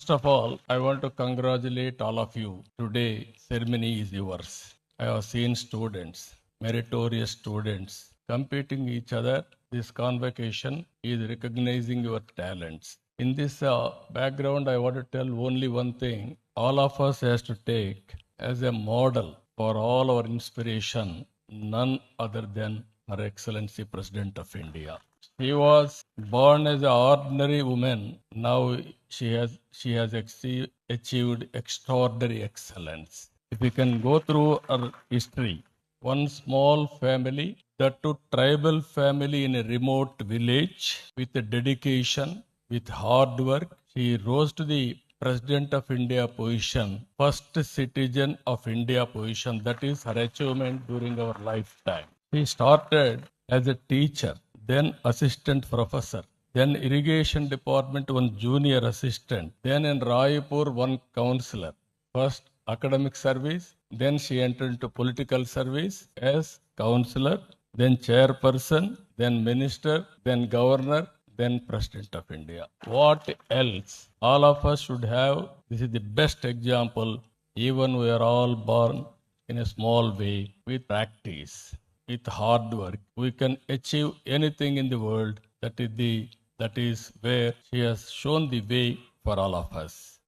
First of all, I want to congratulate all of you. Today, ceremony is yours. I have seen students, meritorious students, competing each other. This convocation is recognizing your talents. In this background, I want to tell only one thing. All of us has to take as a model for all our inspiration, none other than Her Excellency President of India. She was born as an ordinary woman. Now she has achieved extraordinary excellence. If we can go through her history, one small family, that too tribal family in a remote village, with dedication, with hard work, she rose to the President of India position, first citizen of India position. That is her achievement during our lifetime. He started as a teacher, then assistant professor, then irrigation department one junior assistant, then in Raipur one counselor. First academic service, then she entered into political service as counselor, then chairperson, then minister, then governor, then President of India. What else? All of us should have. This is the best example. Even we are all born in a small way. With practice, with hard work, we can achieve anything in the world. That is where she has shown the way for all of us.